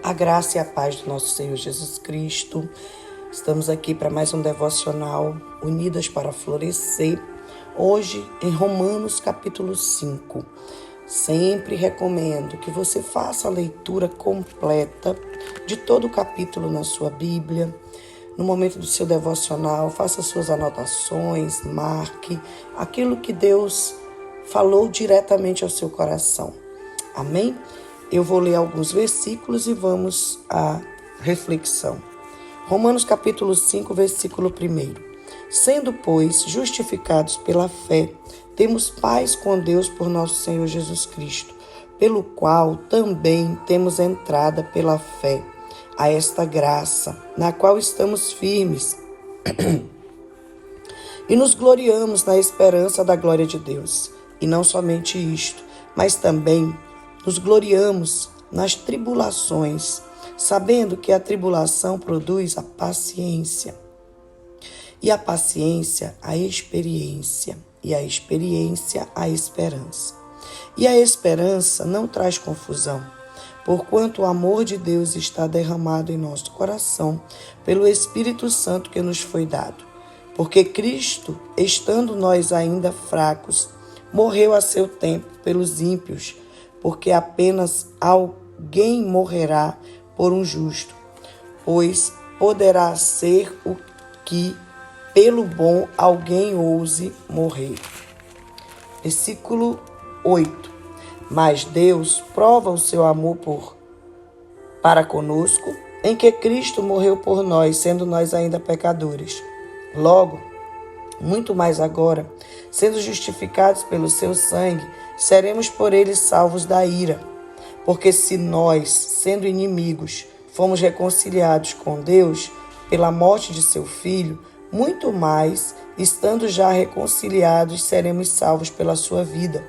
A graça e a paz do nosso Senhor Jesus Cristo. Estamos aqui para mais um devocional, Unidas para Florescer. Hoje em Romanos capítulo 5. Sempre recomendo que você faça a leitura completa de todo o capítulo na sua Bíblia. No momento do seu devocional, faça suas anotações, marque aquilo que Deus falou diretamente ao seu coração. Amém? Eu vou ler alguns versículos e vamos à reflexão. Romanos capítulo 5, versículo 1. Sendo, pois, justificados pela fé, temos paz com Deus por nosso Senhor Jesus Cristo, pelo qual também temos entrada pela fé a esta graça, na qual estamos firmes e nos gloriamos na esperança da glória de Deus. E não somente isto, mas também nos gloriamos nas tribulações, sabendo que a tribulação produz a paciência, e a paciência a experiência, e a experiência a esperança. E a esperança não traz confusão, porquanto o amor de Deus está derramado em nosso coração pelo Espírito Santo que nos foi dado. Porque Cristo, estando nós ainda fracos, morreu a seu tempo pelos ímpios, porque apenas alguém morrerá por um justo, pois poderá ser o que pelo bom alguém ouse morrer. Versículo 8. Mas Deus prova o seu amor para conosco, em que Cristo morreu por nós, sendo nós ainda pecadores. Logo, muito mais agora, sendo justificados pelo seu sangue, seremos por ele salvos da ira. Porque se nós, sendo inimigos, fomos reconciliados com Deus pela morte de seu Filho, muito mais, estando já reconciliados, seremos salvos pela sua vida.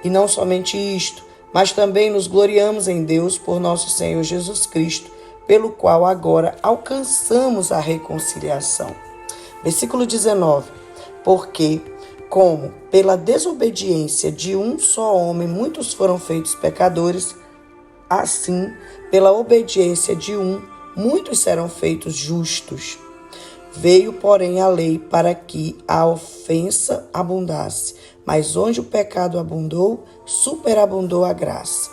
E não somente isto, mas também nos gloriamos em Deus por nosso Senhor Jesus Cristo, pelo qual agora alcançamos a reconciliação. Versículo 19. Porque, como pela desobediência de um só homem muitos foram feitos pecadores, assim, pela obediência de um, muitos serão feitos justos. Veio, porém, a lei para que a ofensa abundasse, mas onde o pecado abundou, superabundou a graça,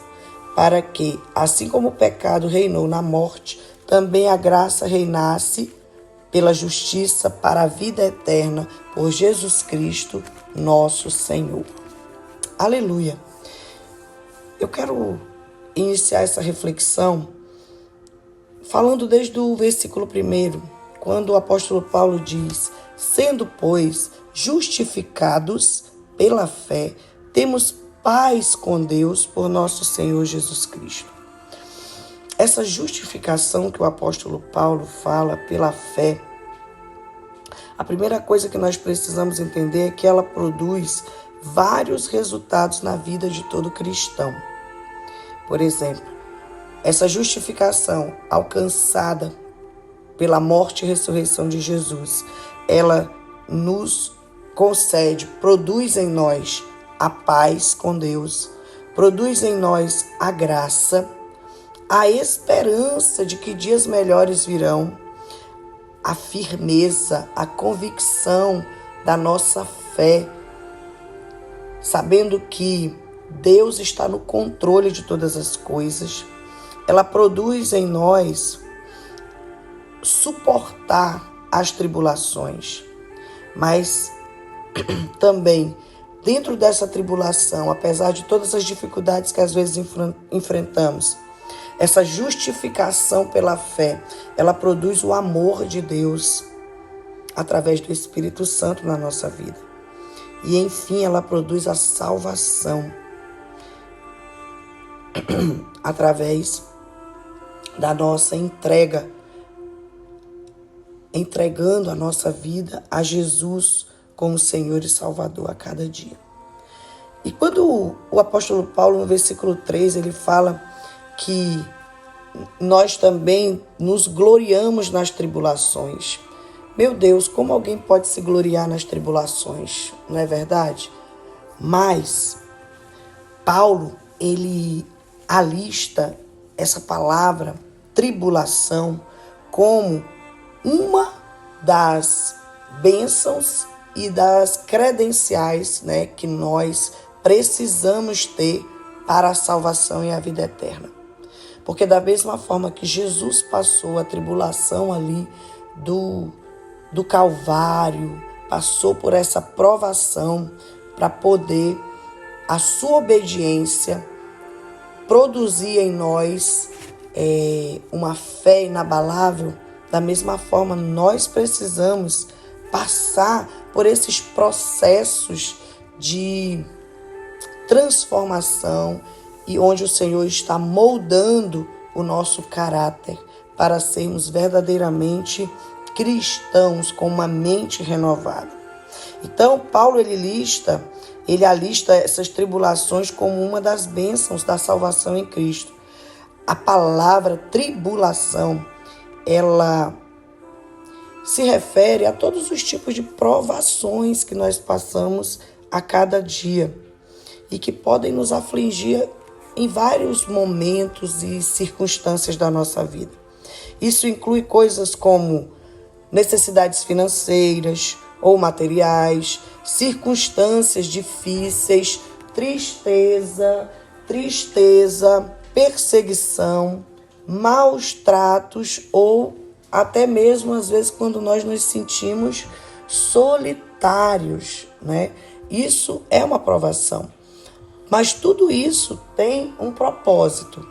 para que, assim como o pecado reinou na morte, também a graça reinasse pela justiça para a vida eterna, por Jesus Cristo, nosso Senhor. Aleluia! Eu quero iniciar essa reflexão falando desde o versículo 1, quando o apóstolo Paulo diz: sendo, pois, justificados pela fé, temos paz com Deus por nosso Senhor Jesus Cristo. Essa justificação que o apóstolo Paulo fala pela fé, a primeira coisa que nós precisamos entender é que ela produz vários resultados na vida de todo cristão. Por exemplo, essa justificação alcançada pela morte e ressurreição de Jesus, ela nos concede, produz em nós a paz com Deus, produz em nós a graça, a esperança de que dias melhores virão, a firmeza, a convicção da nossa fé, sabendo que Deus está no controle de todas as coisas. Ela produz em nós suportar as tribulações, mas também dentro dessa tribulação, apesar de todas as dificuldades que às vezes enfrentamos, essa justificação pela fé, ela produz o amor de Deus através do Espírito Santo na nossa vida. E, enfim, ela produz a salvação através da nossa entregando a nossa vida a Jesus como Senhor e Salvador a cada dia. E quando o apóstolo Paulo, no versículo 3, ele fala que nós também nos gloriamos nas tribulações. Meu Deus, como alguém pode se gloriar nas tribulações? Não é verdade? Mas Paulo, ele alista essa palavra tribulação como uma das bênçãos e das credenciais, né, que nós precisamos ter para a salvação e a vida eterna. Porque da mesma forma que Jesus passou a tribulação ali do Calvário, passou por essa provação para poder a sua obediência produzir em nós uma fé inabalável, da mesma forma nós precisamos passar por esses processos de transformação e onde o Senhor está moldando o nosso caráter para sermos verdadeiramente cristãos com uma mente renovada. Então, Paulo ele alista essas tribulações como uma das bênçãos da salvação em Cristo. A palavra tribulação, ela se refere a todos os tipos de provações que nós passamos a cada dia e que podem nos afligir em vários momentos e circunstâncias da nossa vida. Isso inclui coisas como necessidades financeiras ou materiais, circunstâncias difíceis, tristeza, perseguição, maus tratos ou até mesmo às vezes quando nós nos sentimos solitários, né? Isso é uma provação. Mas tudo isso tem um propósito.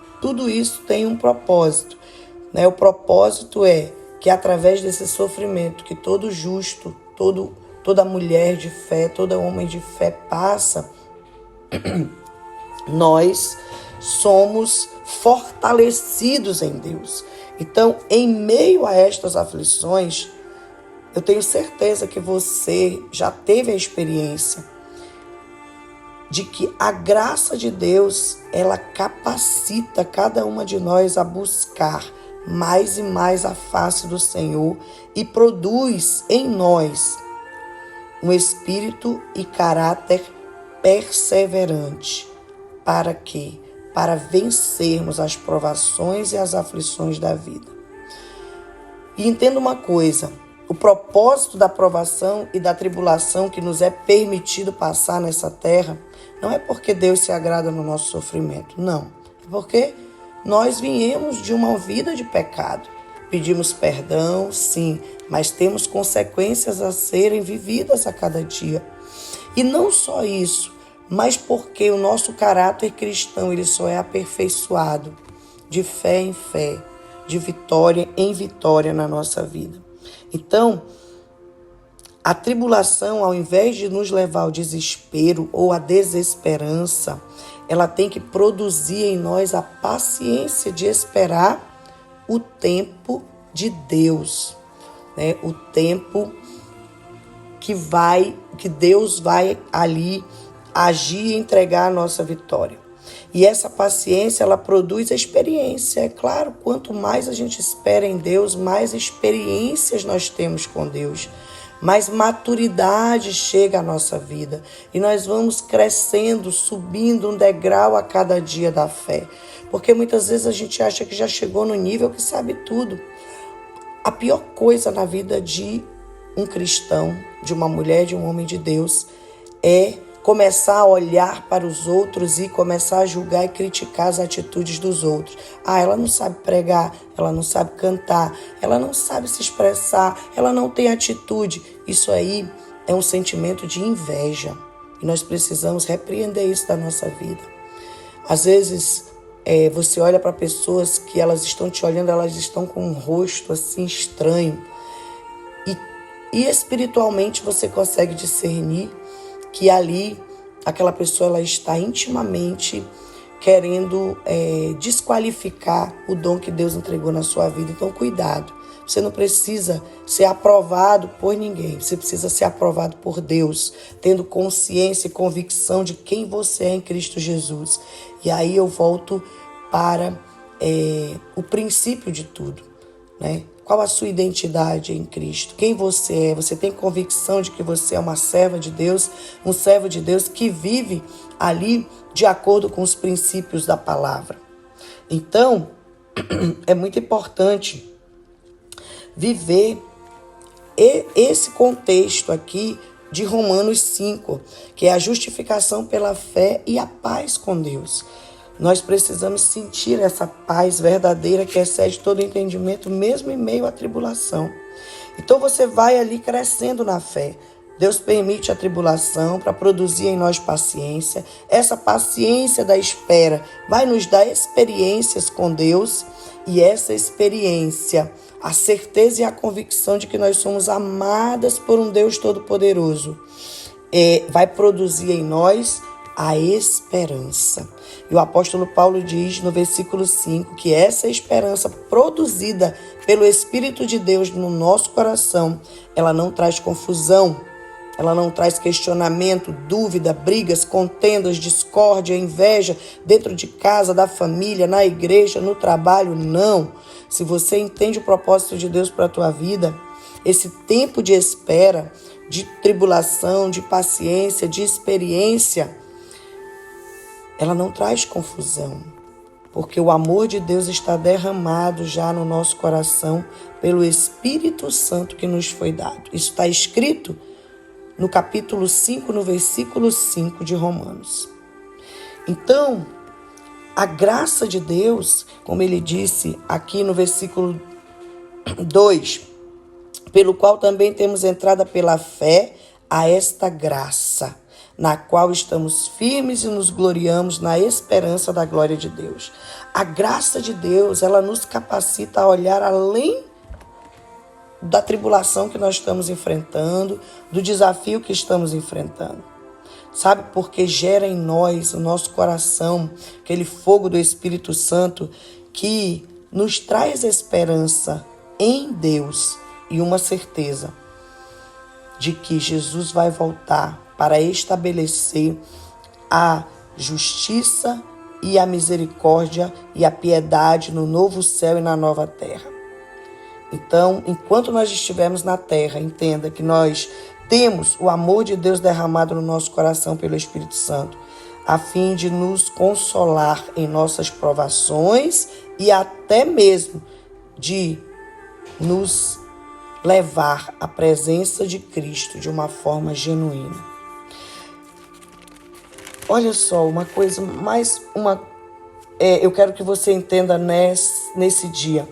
Né? O propósito é que através desse sofrimento que todo justo, toda mulher de fé, todo homem de fé passa, nós somos fortalecidos em Deus. Então, em meio a estas aflições, eu tenho certeza que você já teve a experiência de que a graça de Deus, ela capacita cada uma de nós a buscar mais e mais a face do Senhor e produz em nós um espírito e caráter perseverante. Para quê? Para vencermos as provações e as aflições da vida. E entenda uma coisa, o propósito da provação e da tribulação que nos é permitido passar nessa terra não é porque Deus se agrada no nosso sofrimento, não. É porque nós viemos de uma vida de pecado. Pedimos perdão, sim, mas temos consequências a serem vividas a cada dia. E não só isso, mas porque o nosso caráter cristão ele só é aperfeiçoado de fé em fé, de vitória em vitória na nossa vida. Então, a tribulação, ao invés de nos levar ao desespero ou à desesperança, ela tem que produzir em nós a paciência de esperar o tempo de Deus, né? O tempo que Deus vai ali agir e entregar a nossa vitória. E essa paciência, ela produz a experiência. É claro, quanto mais a gente espera em Deus, mais experiências nós temos com Deus, mais maturidade chega à nossa vida. E nós vamos crescendo, subindo um degrau a cada dia da fé. Porque muitas vezes a gente acha que já chegou no nível que sabe tudo. A pior coisa na vida de um cristão, de uma mulher, de um homem de Deus, é começar a olhar para os outros e começar a julgar e criticar as atitudes dos outros. Ela não sabe pregar, ela não sabe cantar, ela não sabe se expressar, ela não tem atitude. Isso aí é um sentimento de inveja. E nós precisamos repreender isso da nossa vida. Às vezes, você olha para pessoas que elas estão te olhando, elas estão com um rosto assim estranho. E espiritualmente você consegue discernir que ali aquela pessoa ela está intimamente querendo desqualificar o dom que Deus entregou na sua vida. Então, cuidado. Você não precisa ser aprovado por ninguém. Você precisa ser aprovado por Deus, tendo consciência e convicção de quem você é em Cristo Jesus. E aí eu volto para o princípio de tudo, né? Qual a sua identidade em Cristo? Quem você é? Você tem convicção de que você é uma serva de Deus, um servo de Deus que vive ali de acordo com os princípios da palavra. Então, é muito importante viver esse contexto aqui de Romanos 5, que é a justificação pela fé e a paz com Deus. Nós precisamos sentir essa paz verdadeira que excede todo entendimento, mesmo em meio à tribulação. Então você vai ali crescendo na fé. Deus permite a tribulação para produzir em nós paciência. Essa paciência da espera vai nos dar experiências com Deus, e essa experiência, a certeza e a convicção de que nós somos amadas por um Deus Todo-Poderoso, vai produzir em nós a esperança. E o apóstolo Paulo diz no versículo 5 que essa esperança produzida pelo Espírito de Deus no nosso coração, ela não traz confusão, ela não traz questionamento, dúvida, brigas, contendas, discórdia, inveja dentro de casa, da família, na igreja, no trabalho, não. Se você entende o propósito de Deus para a tua vida, esse tempo de espera, de tribulação, de paciência, de experiência, ela não traz confusão, porque o amor de Deus está derramado já no nosso coração pelo Espírito Santo que nos foi dado. Isso está escrito no capítulo 5, no versículo 5 de Romanos. Então, a graça de Deus, como ele disse aqui no versículo 2, pelo qual também temos entrada pela fé a esta graça, na qual estamos firmes e nos gloriamos na esperança da glória de Deus. A graça de Deus, ela nos capacita a olhar além da tribulação que nós estamos enfrentando, do desafio que estamos enfrentando. Sabe, porque gera em nós, o nosso coração, aquele fogo do Espírito Santo que nos traz esperança em Deus e uma certeza de que Jesus vai voltar para estabelecer a justiça e a misericórdia e a piedade no novo céu e na nova terra. Então, enquanto nós estivermos na terra, entenda que nós temos o amor de Deus derramado no nosso coração pelo Espírito Santo, a fim de nos consolar em nossas provações e até mesmo de nos levar à presença de Cristo de uma forma genuína. Olha só, uma coisa, eu quero que você entenda nesse dia.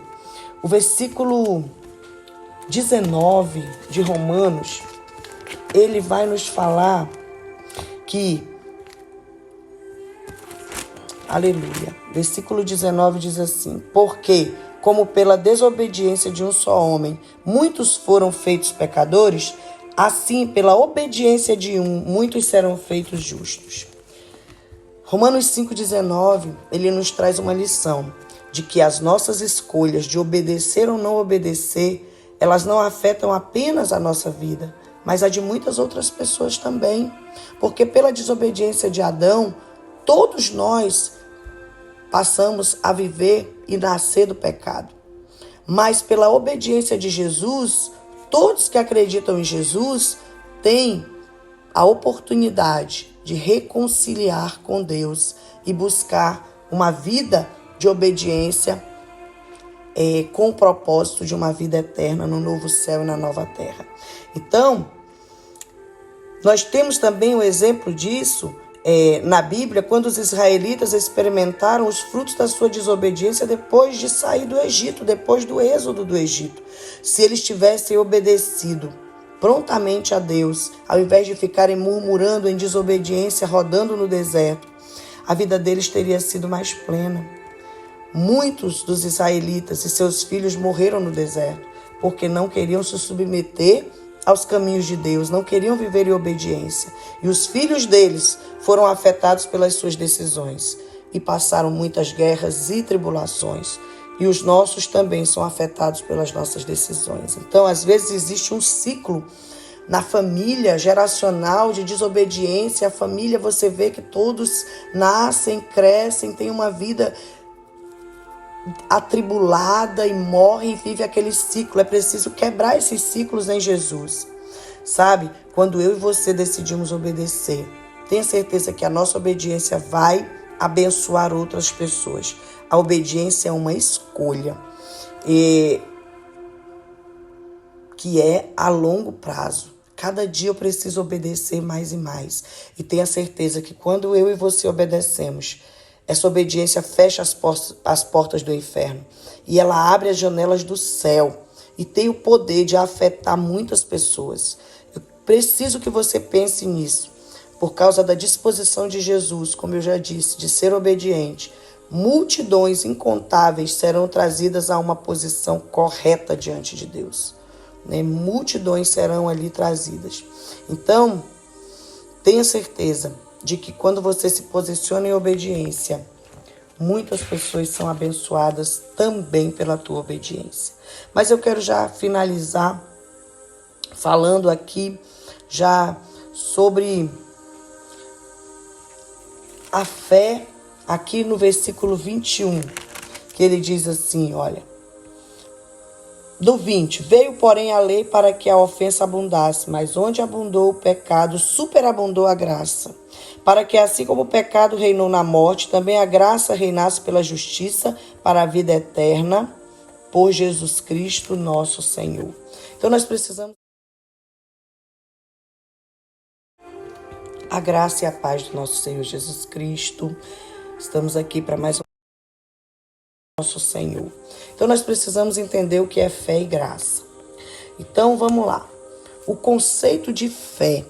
O versículo 19 de Romanos, ele vai nos falar que, aleluia, versículo 19 diz assim: porque, como pela desobediência de um só homem, muitos foram feitos pecadores, assim, pela obediência de um, muitos serão feitos justos. Romanos 5,19, ele nos traz uma lição de que as nossas escolhas de obedecer ou não obedecer, elas não afetam apenas a nossa vida, mas a de muitas outras pessoas também. Porque pela desobediência de Adão, todos nós passamos a viver e nascer do pecado. Mas pela obediência de Jesus, todos que acreditam em Jesus têm a oportunidade de reconciliar com Deus e buscar uma vida de obediência com o propósito de uma vida eterna no novo céu e na nova terra. Então, nós temos também o exemplo disso na Bíblia, quando os israelitas experimentaram os frutos da sua desobediência depois de sair do Egito, depois do êxodo do Egito. Se eles tivessem obedecido prontamente a Deus, ao invés de ficarem murmurando em desobediência, rodando no deserto, a vida deles teria sido mais plena. Muitos dos israelitas e seus filhos morreram no deserto, porque não queriam se submeter aos caminhos de Deus, não queriam viver em obediência. E os filhos deles foram afetados pelas suas decisões e passaram muitas guerras e tribulações. E os nossos também são afetados pelas nossas decisões. Então, às vezes, existe um ciclo na família geracional de desobediência. A família, você vê que todos nascem, crescem, têm uma vida atribulada e morrem e vivem aquele ciclo. É preciso quebrar esses ciclos em Jesus. Sabe? Quando eu e você decidimos obedecer, tenha certeza que a nossa obediência vai abençoar outras pessoas. A obediência é uma escolha, e que é a longo prazo. Cada dia eu preciso obedecer mais e mais. E tenha certeza que quando eu e você obedecemos, essa obediência fecha as portas do inferno. E ela abre as janelas do céu. E tem o poder de afetar muitas pessoas. Eu preciso que você pense nisso. Por causa da disposição de Jesus, como eu já disse, de ser obediente, multidões incontáveis serão trazidas a uma posição correta diante de Deus. Multidões serão ali trazidas. Então, tenha certeza de que quando você se posiciona em obediência, muitas pessoas são abençoadas também pela tua obediência. Mas eu quero já finalizar falando aqui já sobre a fé, aqui no versículo 21, que ele diz assim, olha, do 20, veio porém a lei para que a ofensa abundasse, mas onde abundou o pecado, superabundou a graça, para que assim como o pecado reinou na morte, também a graça reinasse pela justiça para a vida eterna, por Jesus Cristo nosso Senhor. Então nós precisamos a graça e a paz do nosso Senhor Jesus Cristo. Estamos aqui para mais um nosso Senhor. Então nós precisamos entender o que é fé e graça. Então vamos lá. O conceito de fé